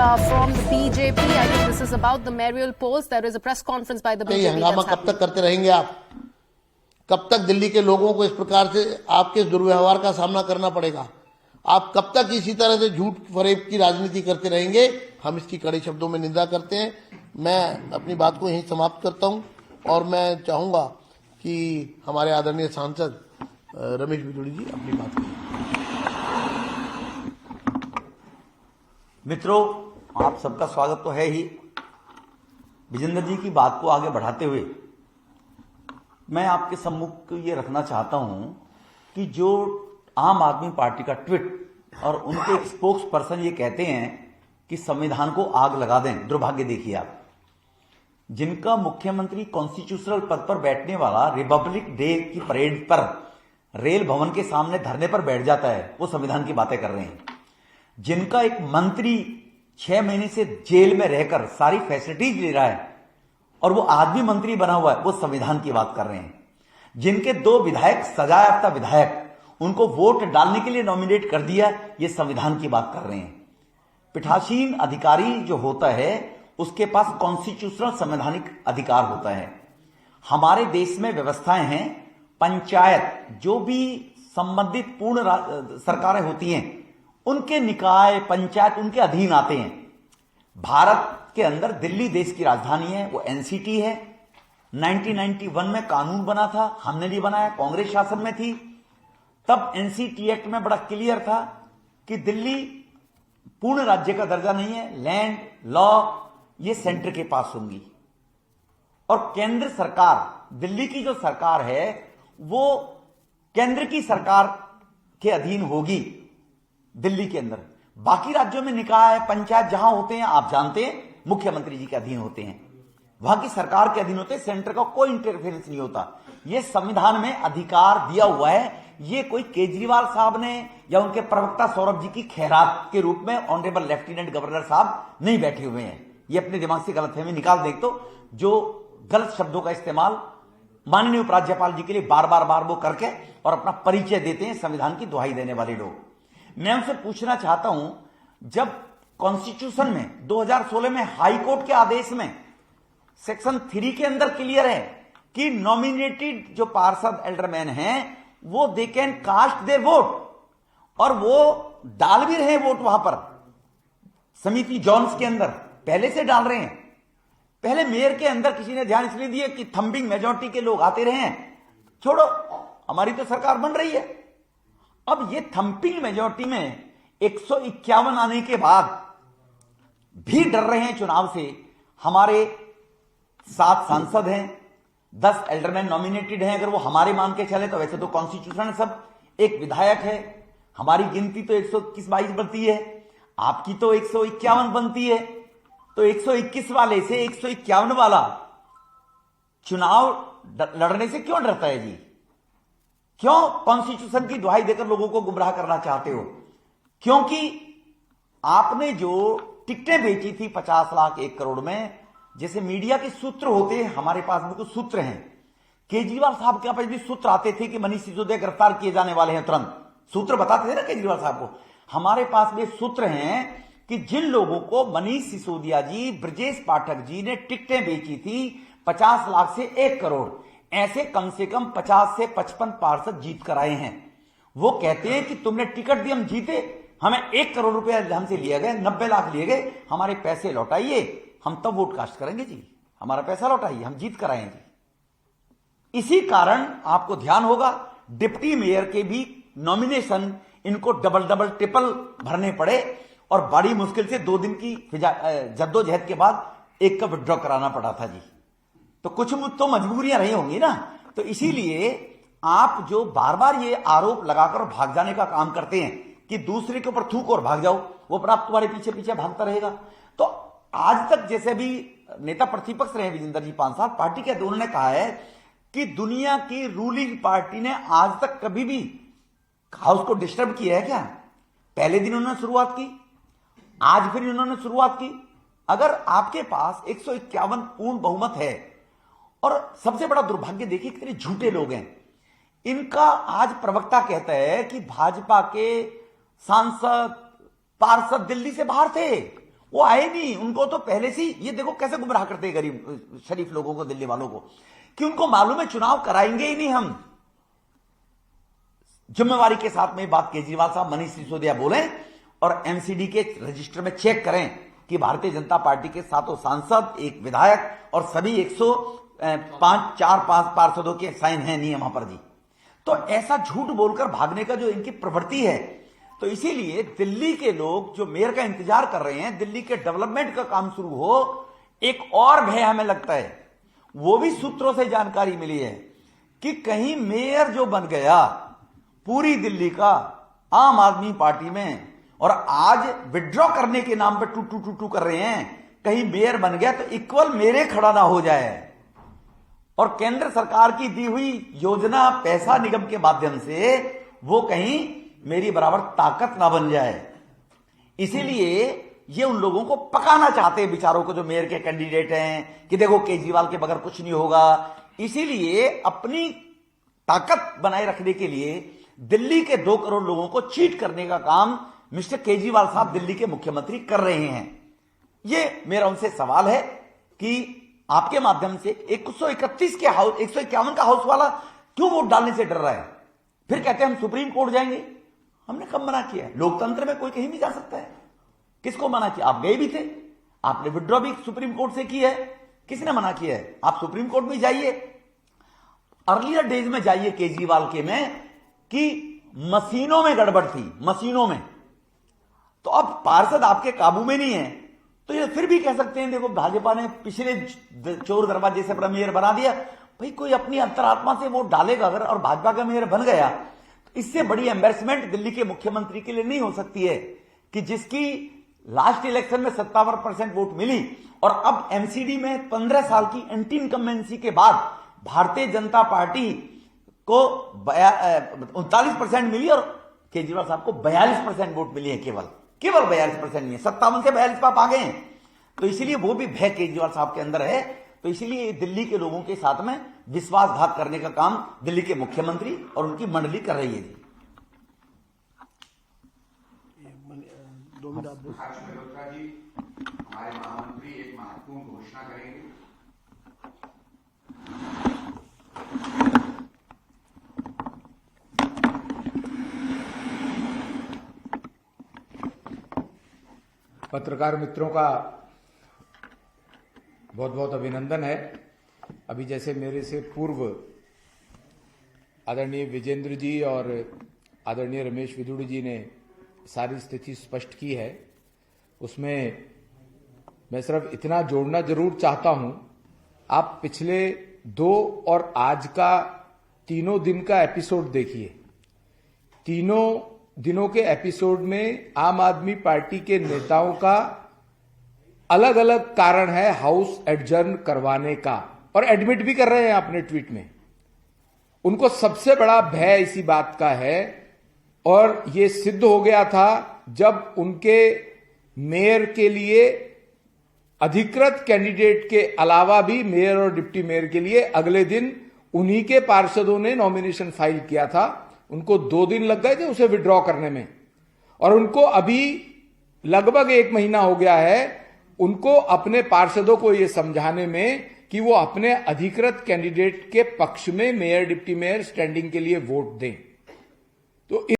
from the BJP. I think this is about the mayoral polls. There is a press conference by the BJP. हंगामा कब तक करते रहेंगे आप? कब तक दिल्ली के लोगों को इस प्रकार से आपके दुर्व्यवहार का सामना करना पड़ेगा? आप कब तक इसी तरह से झूठ फरेब की राजनीति करते रहेंगे? हम इसकी कड़े शब्दों में निंदा करते हैं। मैं अपनी बात को यहीं समाप्त करता हूं और मैं चाहूंगा कि हमारे आदरणीय सांसद रमेश बिधूड़ी जी अपनी बात करें। मित्रों, आप सबका स्वागत तो है ही। विजेंद्र जी की बात को आगे बढ़ाते हुए मैं आपके सम्मुख ये रखना चाहता हूं कि जो आम आदमी पार्टी का ट्वीट और उनके एक स्पोक्स पर्सन ये कहते हैं कि संविधान को आग लगा दें। दुर्भाग्य देखिए आप, जिनका मुख्यमंत्री कॉन्स्टिट्यूशनल पद पर बैठने वाला रिपब्लिक डे की परेड पर रेल भवन के सामने धरने पर बैठ जाता है, वो संविधान की बातें कर रहे हैं। जिनका एक मंत्री 6 महीने से जेल में रहकर सारी फैसिलिटीज ले रहा है और वो आदमी मंत्री बना हुआ है, वो संविधान की बात कर रहे हैं। जिनके 2 विधायक सजायाफ्ता विधायक, उनको वोट डालने के लिए नॉमिनेट कर दिया, ये संविधान की बात कर रहे हैं। पीठासीन अधिकारी जो होता है उसके पास कॉन्स्टिट्यूशनल संवैधानिक अधिकार होता है। हमारे देश में व्यवस्थाएं हैं, पंचायत जो भी संबंधित पूर्ण सरकारें होती हैं उनके निकाय पंचायत उनके अधीन आते हैं। भारत के अंदर दिल्ली देश की राजधानी है, वो एनसीटी है। 1991 में कानून बना था, हमने नहीं बनाया, कांग्रेस शासन में थी। तब एनसीटी एक्ट में बड़ा क्लियर था कि दिल्ली पूर्ण राज्य का दर्जा नहीं है, लैंड लॉ ये सेंटर के पास होंगी। और केंद्र सरकार, दिल्ली की जो सरकार है वो केंद्र की सरकार के अधीन होगी दिल्ली के अंदर। बाकी राज्यों में निकाय पंचायत जहां होते हैं आप जानते हैं, मुख्यमंत्री जी के अधीन होते हैं, वहां की सरकार के अधीन होते हैं, सेंटर का कोई इंटरफेरेंस नहीं होता। यह संविधान में अधिकार दिया हुआ है। ये कोई केजरीवाल साहब ने या उनके प्रवक्ता सौरभ जी की खैरात के रूप में ऑनरेबल लेफ्टिनेंट गवर्नर साहब नहीं बैठे हुए हैं। ये अपने दिमाग से गलतफहमी निकाल दें तो जो गलत शब्दों का इस्तेमाल माननीय उपराज्यपाल जी के लिए बार बार वो करके और अपना परिचय देते हैं संविधान की दुहाई देने वाले लोग। मैं उनसे पूछना चाहता हूं, जब कॉन्स्टिट्यूशन में 2016 में हाई कोर्ट के आदेश में सेक्शन 3 के अंदर क्लियर है कि नॉमिनेटेड जो पार्षद एल्डरमैन हैं वो they can cast their vote, और वो डाल भी रहे हैं वोट वहां पर समिति जॉन्स के अंदर, पहले से डाल रहे हैं। पहले मेयर के अंदर किसी ने ध्यान इसलिए दिया कि थंबिंग मेजॉरिटी के लोग आते रहे हैं, छोड़ो हमारी तो सरकार बन रही है। अब ये थंपिंग मेजॉरिटी में 151 आने के बाद भी डर रहे हैं चुनाव से। हमारे 7 सांसद हैं, 10 एल्डरमैन नॉमिनेटेड हैं। अगर वो हमारे मान के चले तो वैसे तो कॉन्स्टिट्यूशन सब, एक विधायक है, हमारी गिनती तो 121-22 बनती है, आपकी तो 151 बनती है। तो 121 वाले से 151 वाला चुनाव लड़ने से क्यों डरता है जी? क्यों कॉन्स्टिट्यूशन की दुहाई देकर लोगों को गुमराह करना चाहते हो? क्योंकि आपने जो टिकटें बेची थी 50 लाख 1 करोड़ में, जैसे मीडिया के सूत्र होते हैं, हमारे पास भी कुछ सूत्र हैं। केजरीवाल साहब के पास भी सूत्र आते थे कि मनीष सिसोदिया गिरफ्तार किए जाने वाले हैं, तुरंत सूत्र बताते थे ना केजरीवाल साहब को। हमारे पास भी सूत्र हैं कि जिन लोगों को मनीष सिसोदिया जी, ब्रजेश पाठक जी ने टिकटें बेची थी 50 लाख से 1 करोड़, ऐसे कम से कम 50 से 55 पार्षद जीत कर आए हैं। वो कहते हैं कि तुमने टिकट दी, हम जीते, हमें 1 करोड़ रुपया हमसे लिए गए, 90 लाख लिए गए, हमारे पैसे लौटाइए, हम तब वोट कास्ट करेंगे जी, हमारा पैसा लौटाइए, हम जीत कर आए हैं जी। इसी कारण आपको ध्यान होगा डिप्टी मेयर के भी नॉमिनेशन इनको डबल ट्रिपल भरने पड़े और बड़ी मुश्किल से 2 दिन की जद्दोजहद के बाद एक का विड्रॉ कराना पड़ा था जी। तो कुछ तो मजबूरियां रही होंगी ना। तो इसीलिए आप जो बार बार ये आरोप लगाकर भाग जाने का काम करते हैं कि दूसरे के ऊपर थूक और भाग जाओ, वो पर आप तुम्हारे पीछे पीछे भागता रहेगा। तो आज तक जैसे भी नेता प्रतिपक्ष रहे विजेंद्र जी 5 साल पार्टी के, उन्होंने कहा है कि दुनिया की रूलिंग पार्टी ने आज तक कभी भी हाउस को डिस्टर्ब किया है क्या? पहले दिन उन्होंने शुरुआत की, आज फिर उन्होंने शुरुआत की। अगर आपके पास 151 पूर्ण बहुमत है, और सबसे बड़ा दुर्भाग्य देखिए कितने झूठे लोग हैं। इनका आज प्रवक्ता कहता है कि भाजपा के सांसद पार्षद दिल्ली से बाहर थे, वो आए नहीं, उनको तो पहले से ये देखो कैसे गुमराह करते हैं गरीब शरीफ लोगों को, दिल्ली वालों को, कि उनको मालूम है चुनाव कराएंगे ही नहीं हम। जिम्मेवारी के साथ में बात केजरीवाल साहब, मनीष सिसोदिया बोले और एमसीडी के रजिस्टर में चेक करें कि भारतीय जनता पार्टी के 7 सांसद, 1 विधायक और सभी 105 पार्षदों के साइन है नियम पर जी। तो ऐसा झूठ बोलकर भागने का जो इनकी प्रवृत्ति है, तो इसीलिए दिल्ली के लोग जो मेयर का इंतजार कर रहे हैं, दिल्ली के डेवलपमेंट का काम शुरू हो, एक और भय हमें लगता है, वो भी सूत्रों से जानकारी मिली है कि कहीं मेयर जो बन गया पूरी दिल्ली का आम आदमी पार्टी में, और आज विड्रॉ करने के नाम पे टू कर रहे हैं, कहीं मेयर बन गया तो इक्वल मेरे खड़ा ना हो जाए और केंद्र सरकार की दी हुई योजना पैसा निगम के माध्यम से वो कहीं मेरी बराबर ताकत ना बन जाए। इसीलिए ये उन लोगों को पकाना चाहते हैं बेचारों को, जो मेयर के कैंडिडेट हैं, कि देखो केजरीवाल के बगैर कुछ नहीं होगा। इसीलिए अपनी ताकत बनाए रखने के लिए दिल्ली के 2 करोड़ लोगों को चीट करने का काम मिस्टर केजरीवाल साहब दिल्ली के मुख्यमंत्री कर रहे हैं। ये मेरा उनसे सवाल है कि आपके माध्यम से 131 के हाउस, 151 का हाउस वाला क्यों वोट डालने से डर रहा है? फिर कहते हैं हम सुप्रीम कोर्ट जाएंगे। हमने कब मना किया? लोकतंत्र में कोई कहीं भी जा सकता है। किसको मना किया? आप गए भी थे, आपने विड्रॉ भी सुप्रीम कोर्ट से की है, किसने मना किया है? आप सुप्रीम कोर्ट में जाइए, अर्लियर डेज में जाइए केजरीवाल के में कि मशीनों में गड़बड़ थी, मशीनों में। तो अब पार्षद आपके काबू में नहीं है, तो ये फिर भी कह सकते हैं देखो भाजपा ने पिछले चोर दरवाजे से अपना मेयर बना दिया। भाई कोई अपनी अंतरात्मा से वोट डालेगा अगर और भाजपा का मेयर बन गया, तो इससे बड़ी एम्बेरसमेंट दिल्ली के मुख्यमंत्री के लिए नहीं हो सकती है कि जिसकी लास्ट इलेक्शन में 57% वोट मिली और अब एमसीडी में 15 साल की एंटी इनकम्बेंसी के बाद भारतीय जनता पार्टी को 39% मिली और केजरीवाल साहब को 42% वोट मिली है। केवल 42% नहीं है, 57 से 42 आप आ गए हैं। तो इसीलिए वो भी भय केजरीवाल साहब के अंदर है। तो इसीलिए दिल्ली के लोगों के साथ में विश्वासघात करने का काम दिल्ली के मुख्यमंत्री और उनकी मंडली कर रही है जी। मल्होत्रा जी, हमारे महामंत्री एक महत्वपूर्ण घोषणा करेंगे। पत्रकार मित्रों का बहुत बहुत अभिनंदन है। अभी जैसे मेरे से पूर्व आदरणीय विजेंद्र जी और आदरणीय रमेश विदुड़ी जी ने सारी स्थिति स्पष्ट की है, उसमें मैं सिर्फ इतना जोड़ना जरूर चाहता हूं। आप पिछले 2 और आज का 3 दिन का एपिसोड देखिए। 3 दिनों के एपिसोड में आम आदमी पार्टी के नेताओं का अलग अलग कारण है हाउस एडजर्न करवाने का, और एडमिट भी कर रहे हैं अपने ट्वीट में। उनको सबसे बड़ा भय इसी बात का है, और यह सिद्ध हो गया था जब उनके मेयर के लिए अधिकृत कैंडिडेट के अलावा भी मेयर और डिप्टी मेयर के लिए अगले दिन उन्हीं के पार्षदों ने नॉमिनेशन फाइल किया था। उनको 2 दिन लग गए थे उसे विड्रॉ करने में, और उनको अभी लगभग 1 महीना हो गया है उनको अपने पार्षदों को यह समझाने में कि वो अपने अधिकृत कैंडिडेट के पक्ष में मेयर डिप्टी मेयर स्टैंडिंग के लिए वोट दें। तो